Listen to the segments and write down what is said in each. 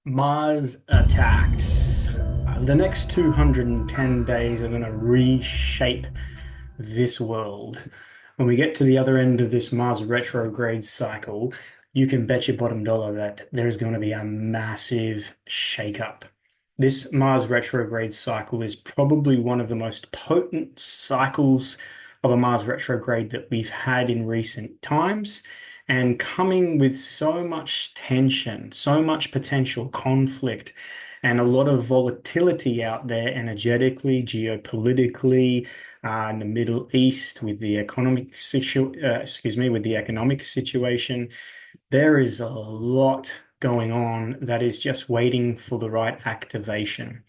Mars attacks. The next 210 days are going to reshape this world. When we get to the other end of this Mars retrograde cycle, you can bet your bottom dollar that there's going to be a massive shakeup. This Mars retrograde cycle is probably one of the most potent cycles of a Mars retrograde that we've had in recent times, and coming with so much tension, so much potential conflict, and a lot of volatility out there energetically, geopolitically, in the Middle East with the economic situation. There is a lot going on that is just waiting for the right activation.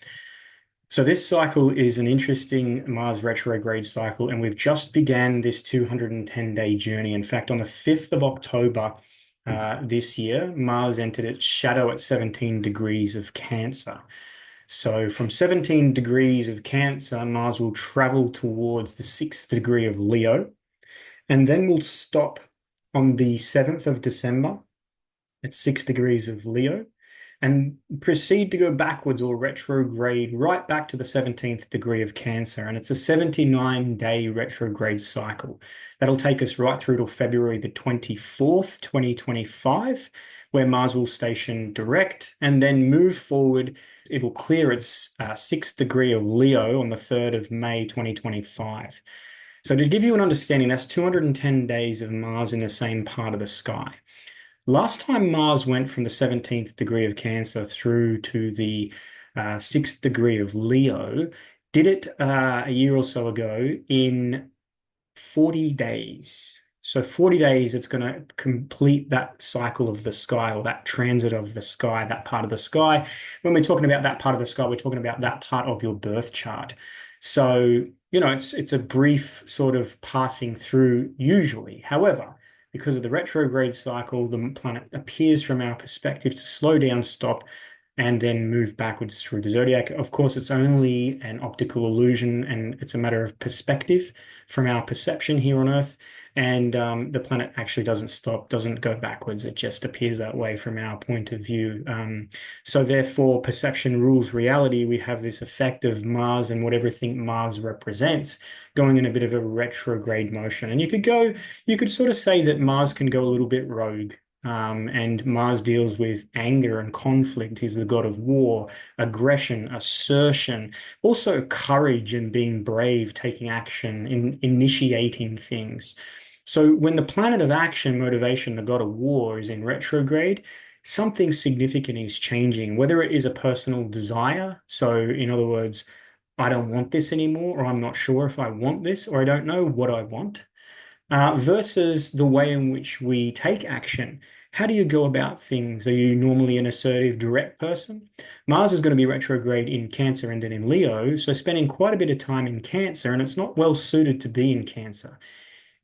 So this cycle is an interesting Mars retrograde cycle, and we've just began this 210-day journey. In fact, on the 5th of October this year, Mars entered its shadow at 17 degrees of Cancer. So from 17 degrees of Cancer, Mars will travel towards the 6th degree of Leo, and then will stop on the 7th of December at 6 degrees of Leo, and proceed to go backwards or retrograde right back to the 17th degree of Cancer. And it's a 79-day retrograde cycle. That'll take us right through to February the 24th, 2025, where Mars will station direct and then move forward. It will clear its 6th degree of Leo on the 3rd of May, 2025. So to give you an understanding, that's 210 days of Mars in the same part of the sky. Last time Mars went from the 17th degree of Cancer through to the 6th degree of Leo, did it a year or so ago in 40 days. So 40 days, it's going to complete that cycle of the sky, or that transit of the sky, that part of the sky. When we're talking about that part of the sky, we're talking about that part of your birth chart. So, it's a brief sort of passing through usually. However, because of the retrograde cycle, the planet appears from our perspective to slow down, stop, and then move backwards through the zodiac. Of course, it's only an optical illusion, and it's a matter of perspective from our perception here on Earth. And the planet actually doesn't stop, doesn't go backwards. It just appears that way from our point of view. So therefore, perception rules reality. We have this effect of Mars and what everything Mars represents going in a bit of a retrograde motion. And you could sort of say that Mars can go a little bit rogue. And Mars deals with anger and conflict. He's the god of war, aggression, assertion, also courage and being brave, taking action, initiating things. So when the planet of action, motivation, the god of war, is in retrograde, something significant is changing, whether it is a personal desire. So in other words, I don't want this anymore, or I'm not sure if I want this, or I don't know what I want, versus the way in which we take action. How do you go about things? Are you normally an assertive, direct person? Mars is going to be retrograde in Cancer and then in Leo, so spending quite a bit of time in Cancer, and it's not well suited to be in Cancer.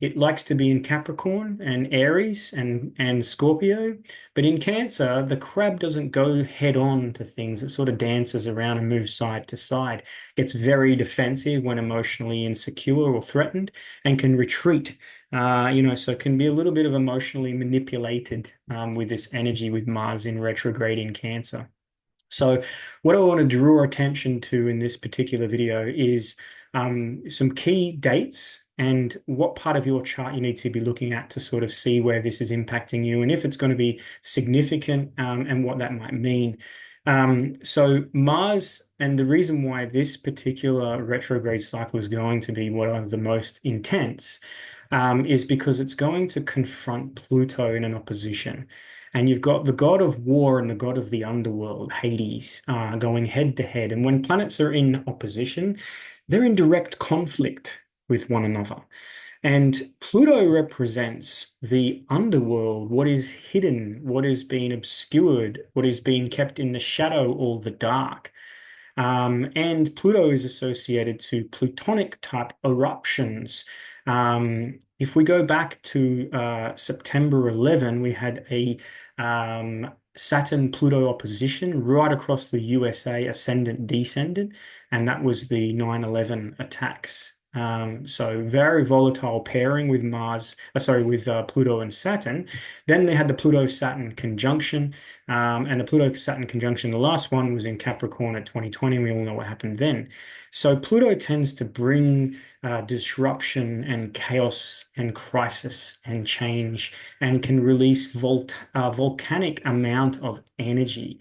It likes to be in Capricorn and Aries and Scorpio, but in Cancer, the crab doesn't go head on to things. It sort of dances around and moves side to side. Gets very defensive when emotionally insecure or threatened, and can retreat. So it can be a little bit of emotionally manipulated with this energy with Mars in retrograde in Cancer. So what I want to draw attention to in this particular video is some key dates and what part of your chart you need to be looking at to sort of see where this is impacting you, and if it's going to be significant, and what that might mean. So Mars, and the reason why this particular retrograde cycle is going to be one of the most intense, is because it's going to confront Pluto in an opposition. And you've got the god of war and the god of the underworld, Hades, going head to head. And when planets are in opposition, they're in direct conflict with one another. And Pluto represents the underworld, what is hidden, what is being obscured, what is being kept in the shadow or the dark. And Pluto is associated to plutonic type eruptions. If we go back to September 11, we had a Saturn Pluto opposition right across the USA, ascendant, descendant, and that was the 9/11 attacks. So very volatile pairing with Pluto and Saturn. Then they had the Pluto-Saturn conjunction, and the Pluto-Saturn conjunction, the last one was in Capricorn at 2020. We all know what happened then. So Pluto tends to bring disruption and chaos and crisis and change, and can release volcanic amount of energy.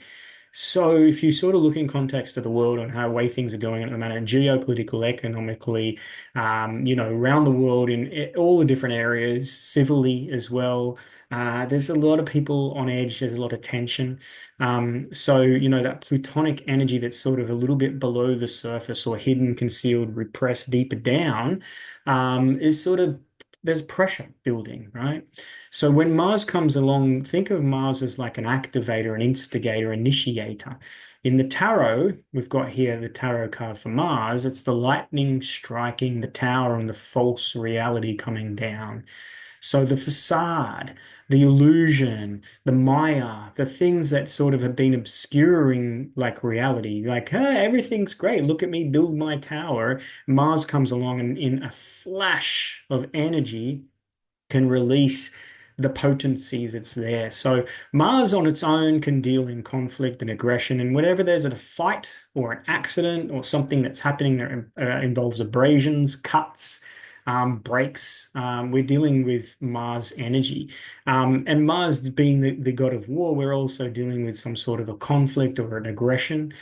So if you sort of look in context of the world and how way things are going at the moment, geopolitical, economically, around the world in all the different areas, civilly as well, there's a lot of people on edge. There's a lot of tension. So that plutonic energy that's sort of a little bit below the surface or hidden, concealed, repressed deeper down, is sort of there's pressure building, right? So when Mars comes along, think of Mars as like an activator, an instigator, initiator. In the tarot, we've got here the tarot card for Mars. It's the lightning striking the tower and the false reality coming down. So the facade, the illusion, the Maya, the things that sort of have been obscuring like reality, like, hey, everything's great. Look at me build my tower. Mars comes along and in a flash of energy can release the potency that's there. So Mars on its own can deal in conflict and aggression, and whenever there's a fight or an accident or something that's happening that involves abrasions, cuts, breaks, we're dealing with Mars energy. And Mars being the god of war, we're also dealing with some sort of a conflict or an aggression.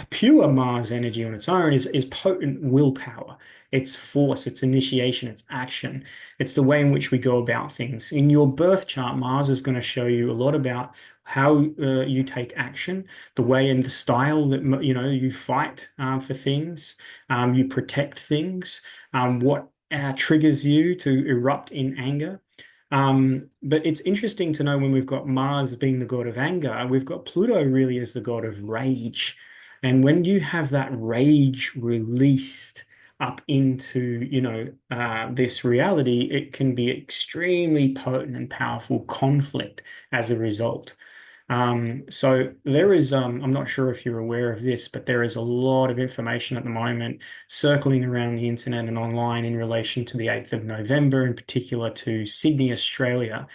Pure Mars energy on its own is potent willpower. It's force, it's initiation, it's action. It's the way in which we go about things. In your birth chart, Mars is going to show you a lot about how you take action, the way and the style that you fight for things, you protect things, what triggers you to erupt in anger. But it's interesting to know when we've got Mars being the god of anger, we've got Pluto really as the god of rage. And when you have that rage released up into, this reality, it can be extremely potent and powerful conflict as a result. So there is, I'm not sure if you're aware of this, but there is a lot of information at the moment circling around the internet and online in relation to the 8th of November, in particular to Sydney, Australia,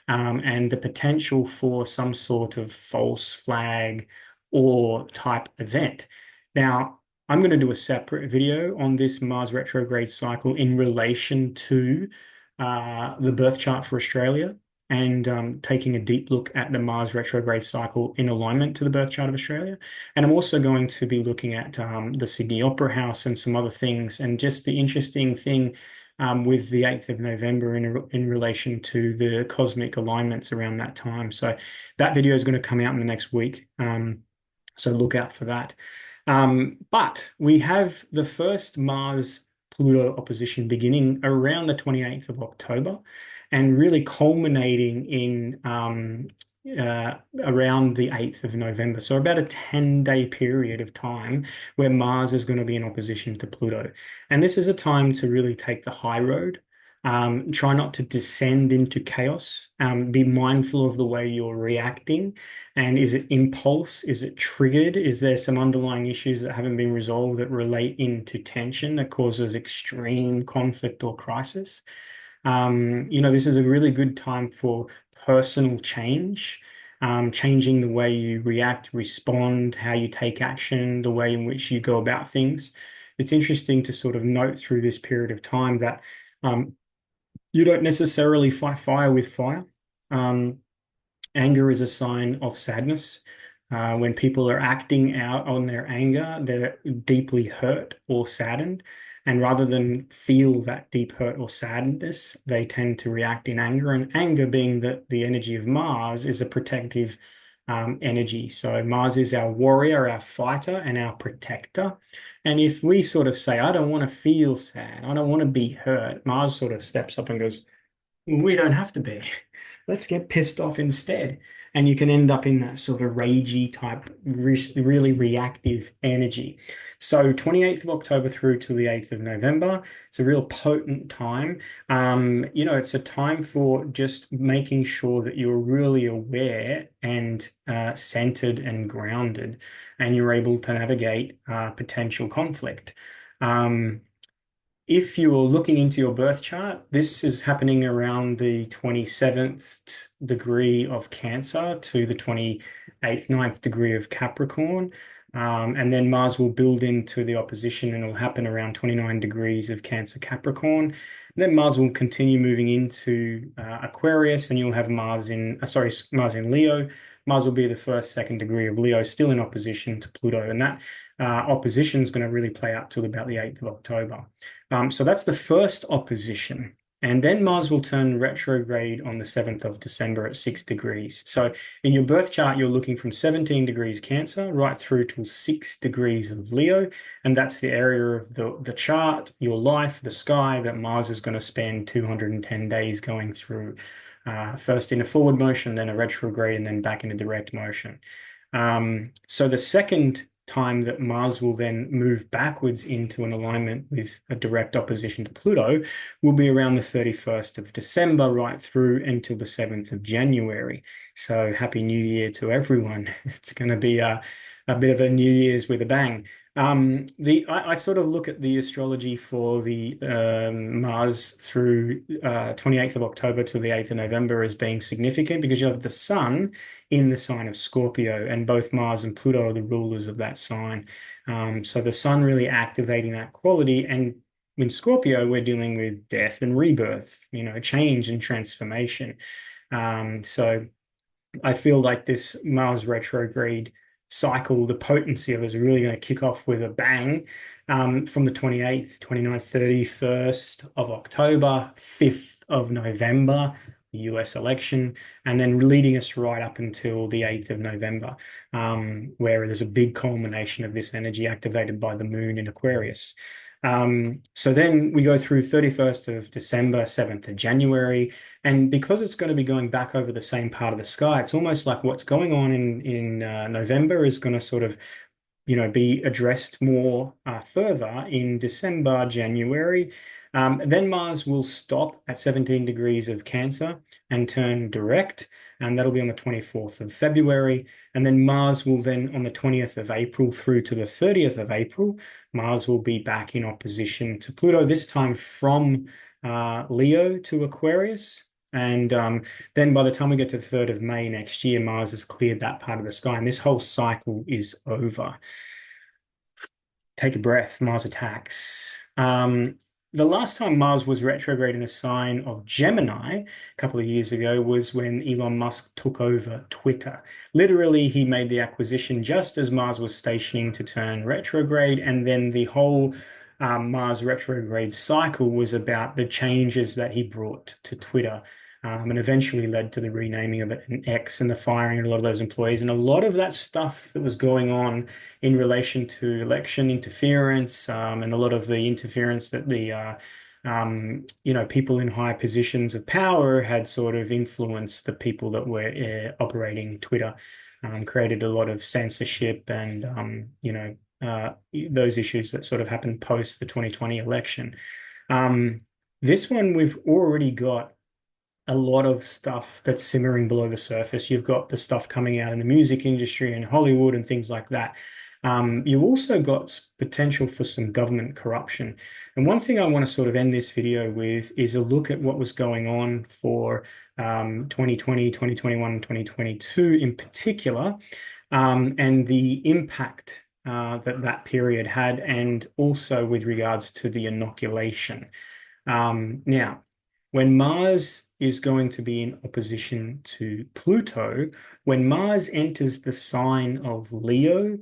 and the potential for some sort of false flag or type event. Now, I'm going to do a separate video on this Mars retrograde cycle in relation to the birth chart for Australia and taking a deep look at the Mars retrograde cycle in alignment to the birth chart of Australia. And I'm also going to be looking at the Sydney Opera House and some other things, and just the interesting thing with the 8th of November in relation to the cosmic alignments around that time. So that video is going to come out in the next week. So look out for that. But we have the first Mars Pluto opposition beginning around the 28th of October and really culminating in around the 8th of November. So about a 10-day period of time where Mars is going to be in opposition to Pluto. And this is a time to really take the high road. Try not to descend into chaos. Be mindful of the way you're reacting. And is it impulse? Is it triggered? Is there some underlying issues that haven't been resolved that relate into tension that causes extreme conflict or crisis? This is a really good time for personal change, changing the way you react, respond, how you take action, the way in which you go about things. It's interesting to sort of note through this period of time that you don't necessarily fight fire with fire. Anger is a sign of sadness. When people are acting out on their anger, they're deeply hurt or saddened. And rather than feel that deep hurt or sadness, they tend to react in anger. And anger, being the energy of Mars, is a protective energy. So Mars is our warrior, our fighter, and our protector. And if we sort of say, I don't want to feel sad, I don't want to be hurt, Mars sort of steps up and goes, we don't have to be. Let's get pissed off instead. And you can end up in that sort of ragey type, really reactive energy. So 28th of October through to the 8th of November, it's a real potent time. It's a time for just making sure that you're really aware and centered and grounded, and you're able to navigate potential conflict. if you're looking into your birth chart, this is happening around the 27th degree of Cancer to the 28th, ninth degree of Capricorn. And then Mars will build into the opposition and it'll happen around 29 degrees of Cancer Capricorn. And then Mars will continue moving into Aquarius, and you'll have Mars in, Mars in Leo. Mars will be the first, second degree of Leo, still in opposition to Pluto. And that opposition is going to really play out till about the 8th of October. So that's the first opposition. And then Mars will turn retrograde on the 7th of December at 6 degrees. So in your birth chart, you're looking from 17 degrees Cancer right through to 6 degrees of Leo. And that's the area of the chart, your life, the sky, that Mars is going to spend 210 days going through. First in a forward motion, then a retrograde, and then back in a direct motion. So the second time that Mars will then move backwards into an alignment with a direct opposition to Pluto will be around the 31st of December right through until the 7th of January. So happy New Year to everyone. It's going to be a bit of a New Year's with a bang. I sort of look at the astrology for the Mars through 28th of October to the 8th of November as being significant because you have the Sun in the sign of Scorpio, and both Mars and Pluto are the rulers of that sign. So the Sun really activating that quality, and in Scorpio, we're dealing with death and rebirth, change and transformation. So I feel like this Mars retrograde cycle, the potency of it is really going to kick off with a bang from the 28th, 29th, 31st of October, 5th of November, the US election, and then leading us right up until the 8th of November, where there's a big culmination of this energy activated by the moon in Aquarius. So then we go through 31st of December, 7th of January, and because it's going to be going back over the same part of the sky, it's almost like what's going on in November is going to sort of, be addressed more further in December, January. Then Mars will stop at 17 degrees of Cancer and turn direct, and that'll be on the 24th of February. And then Mars will then, on the 20th of April through to the 30th of April, Mars will be back in opposition to Pluto, this time from Leo to Aquarius. And then by the time we get to the 3rd of May next year, Mars has cleared that part of the sky, and this whole cycle is over. Take a breath, Mars attacks. The last time Mars was retrograde in the sign of Gemini a couple of years ago was when Elon Musk took over Twitter. Literally, he made the acquisition just as Mars was stationing to turn retrograde, and then the whole Mars retrograde cycle was about the changes that he brought to Twitter. And eventually led to the renaming of it in X and the firing of a lot of those employees. And a lot of that stuff that was going on in relation to election interference, and a lot of the interference that the people in high positions of power had sort of influenced the people that were operating Twitter, created a lot of censorship and those issues that sort of happened post the 2020 election. This one we've already got a lot of stuff that's simmering below the surface. You've got the stuff coming out in the music industry and Hollywood and things like that. You've also got potential for some government corruption. And one thing I want to sort of end this video with is a look at what was going on for 2020, 2021, 2022 in particular, and the impact that period had, and also with regards to the inoculation. Now, when Mars is going to be in opposition to Pluto, when Mars enters the sign of Leo,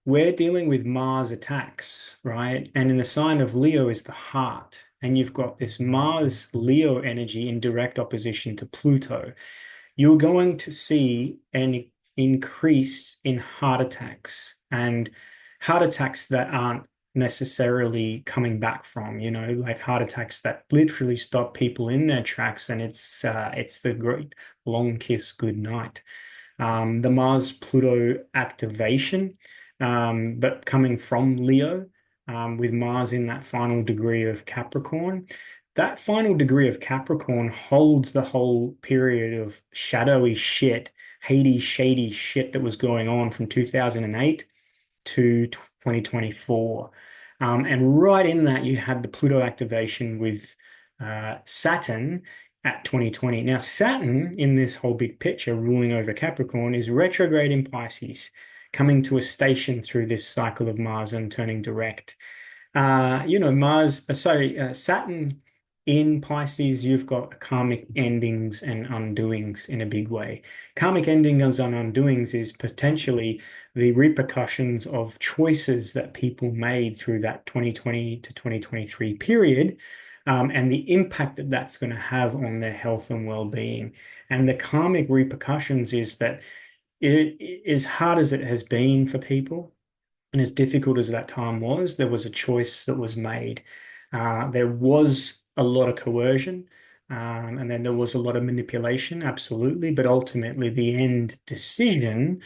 we're dealing with Mars attacks, right? And in the sign of Leo is the heart. And you've got this Mars Leo energy in direct opposition to Pluto. You're going to see an increase in heart attacks, and heart attacks that aren't necessarily coming back from, like heart attacks that literally stop people in their tracks, and it's the great long kiss goodnight. The Mars Pluto activation, but coming from Leo, with Mars in that final degree of Capricorn. That final degree of Capricorn holds the whole period of shadowy shit, Hades, shady shit that was going on from 2008 to 2024. And right in that, you had the Pluto activation with Saturn at 2020. Now, Saturn, in this whole big picture, ruling over Capricorn, is retrograde in Pisces, coming to a station through this cycle of Mars and turning direct. Saturn in Pisces, you've got karmic endings and undoings in a big way. Karmic endings and undoings is potentially the repercussions of choices that people made through that 2020 to 2023 period, and the impact that that's going to have on their health and well-being. And the karmic repercussions is that as hard as it has been for people, and as difficult as that time was, there was a choice that was made. There was a lot of coercion, and then there was a lot of manipulation, absolutely. But ultimately, the end decision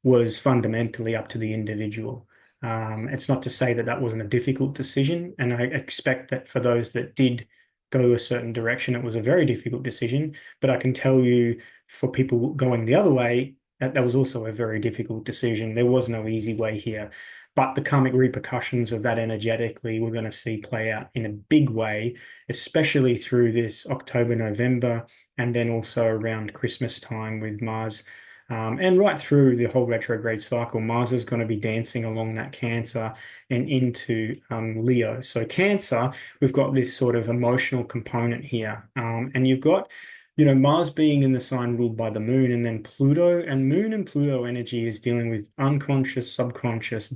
was fundamentally up to the individual. It's not to say that that wasn't a difficult decision, and I expect that for those that did go a certain direction, it was a very difficult decision. But I can tell you, for people going the other way, that was also a very difficult decision. There was no easy way here. But the karmic repercussions of that energetically, we're going to see play out in a big way, especially through this October, November, and then also around Christmas time with Mars. And right through the whole retrograde cycle, Mars is going to be dancing along that Cancer and into Leo. So Cancer, we've got this sort of emotional component here. And you've got, Mars being in the sign ruled by the moon, and then Pluto, and moon and Pluto energy is dealing with unconscious, subconscious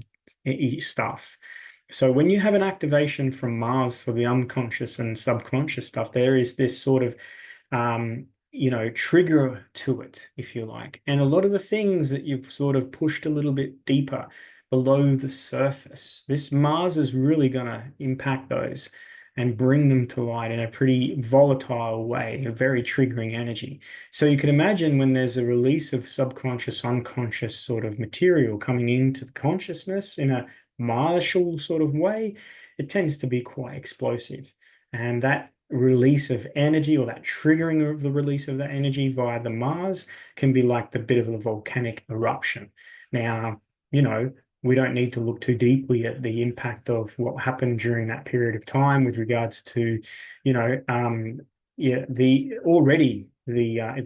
stuff. So when you have an activation from Mars for the unconscious and subconscious stuff, there is this sort of trigger to it, if you like. And a lot of the things that you've sort of pushed a little bit deeper below the surface, this Mars is really going to impact those and bring them to light in a pretty volatile way, a very triggering energy. So you can imagine when there's a release of subconscious, unconscious sort of material coming into the consciousness in a martial sort of way, it tends to be quite explosive. And that release of energy, or that triggering of the release of that energy via the Mars, can be like the bit of a volcanic eruption. Now, we don't need to look too deeply at the impact of what happened during that period of time with regards to, the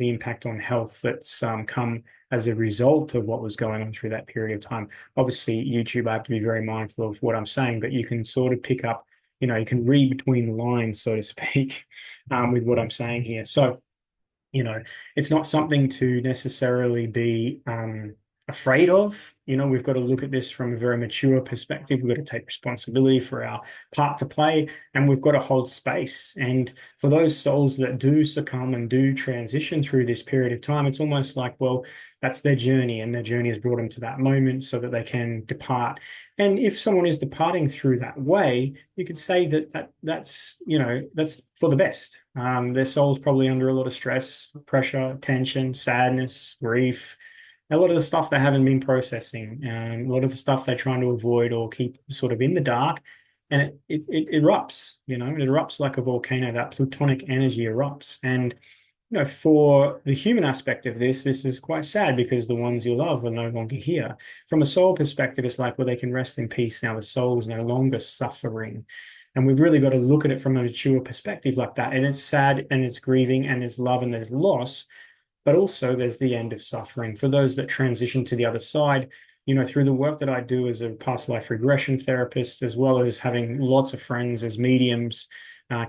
impact on health that's come as a result of what was going on through that period of time. Obviously, YouTube, I have to be very mindful of what I'm saying, but you can sort of pick up, you can read between the lines, so to speak, with what I'm saying here. So, it's not something to necessarily be afraid of. We've got to look at this from a very mature perspective. We've got to take responsibility for our part to play, and we've got to hold space. And for those souls that do succumb and do transition through this period of time, it's almost like, well, that's their journey, and their journey has brought them to that moment so that they can depart. And if someone is departing through that way, you could say that's for the best. Their soul's probably under a lot of stress, pressure, tension, sadness, grief, a lot of the stuff they haven't been processing, and a lot of the stuff they're trying to avoid or keep sort of in the dark, and it erupts. It erupts like a volcano. That plutonic energy erupts, and for the human aspect of this is quite sad, because the ones you love are no longer here. From a soul perspective, it's like, well, they can rest in peace now. The soul is no longer suffering. And we've really got to look at it from a mature perspective like that. And it's sad, and it's grieving, and there's love, and there's loss, but also there's the end of suffering. For those that transition to the other side, through the work that I do as a past life regression therapist, as well as having lots of friends as mediums,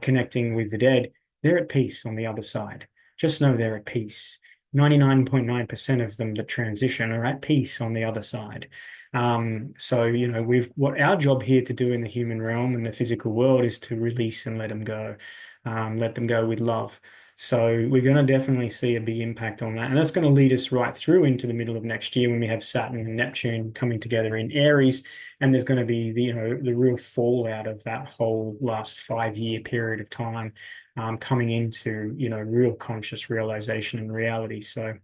connecting with the dead, they're at peace on the other side. Just know they're at peace. 99.9% of them that transition are at peace on the other side. So, what our job here to do in the human realm and the physical world is to release and let them go with love. So we're going to definitely see a big impact on that. And that's going to lead us right through into the middle of next year, when we have Saturn and Neptune coming together in Aries. And there's going to be the real fallout of that whole last 5-year period of time, coming into, real conscious realization and reality. So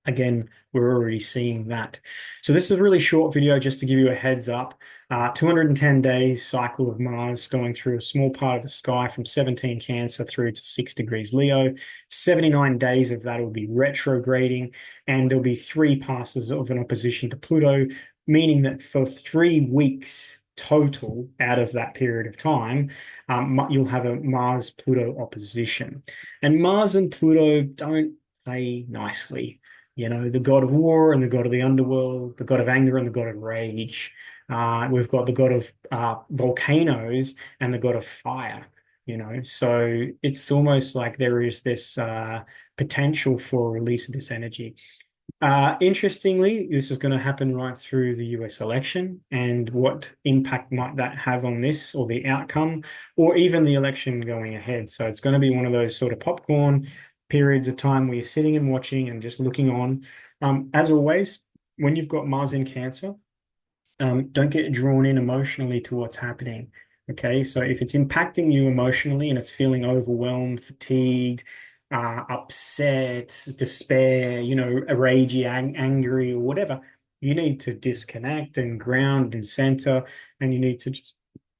again, we're already seeing that. So this is a really short video just to give you a heads up. 210 days cycle of Mars going through a small part of the sky from 17 Cancer through to 6 degrees Leo. 79 days of that will be retrograding, and there'll be 3 passes of an opposition to Pluto, meaning that for 3 weeks total out of that period of time, you'll have a Mars-Pluto opposition. And Mars and Pluto don't play nicely. You know, the god of war and the god of the underworld, the god of anger and the god of rage. We've got the god of volcanoes and the god of fire. You know, so it's almost like there is this potential for a release of this energy. Interestingly, this is going to happen right through the US election, and what impact might that have on this or the outcome, or even the election going ahead? So it's going to be one of those sort of popcorn periods of time where you're sitting and watching and just looking on. As always, when you've got Mars in Cancer, don't get drawn in emotionally to what's happening. Okay, so if it's impacting you emotionally and it's feeling overwhelmed, fatigued, upset, despair, you know, ragey, angry, or whatever, you need to disconnect and ground and center, and you need to just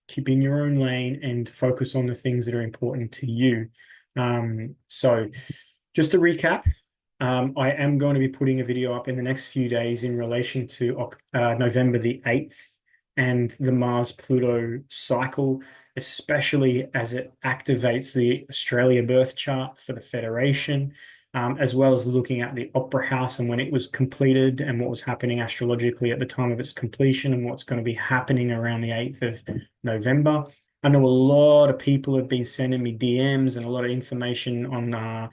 keep in your own lane and focus on the things that are important to you. So just to recap, I am going to be putting a video up in the next few days in relation to November the 8th and the Mars-Pluto cycle, especially as it activates the Australia birth chart for the Federation, as well as looking at the Opera House and when it was completed and what was happening astrologically at the time of its completion and what's going to be happening around the 8th of November. I know a lot of people have been sending me DMs and a lot of information on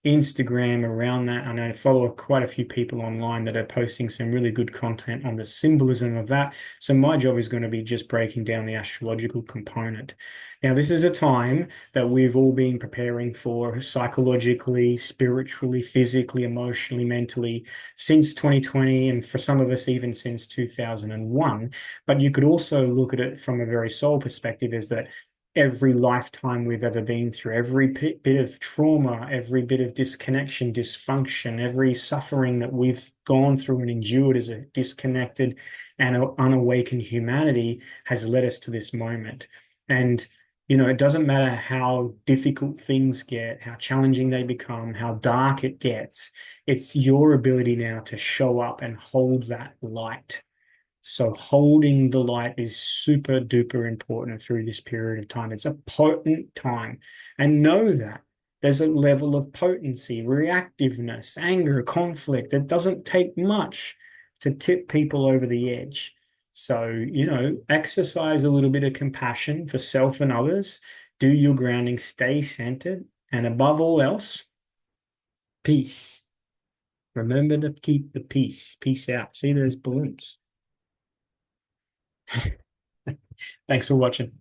Instagram around that. And I follow quite a few people online that are posting some really good content on the symbolism of that. So my job is going to be just breaking down the astrological component. Now, this is a time that we've all been preparing for psychologically, spiritually, physically, emotionally, mentally since 2020, and for some of us, even since 2001. But you could also look at it from a very soul perspective, is that every lifetime we've ever been through, every bit of trauma, every bit of disconnection, dysfunction, every suffering that we've gone through and endured as a disconnected and unawakened humanity has led us to this moment. And, you know, it doesn't matter how difficult things get, how challenging they become, how dark it gets. It's your ability now to show up and hold that light. So holding the light is super duper important through this period of time. It's a potent time. And know that there's a level of potency, reactiveness, anger, conflict. It doesn't take much to tip people over the edge. So, you know, exercise a little bit of compassion for self and others. Do your grounding, stay centered. And above all else, peace. Remember to keep the peace. Peace out. See, there's balloons. Thanks for watching.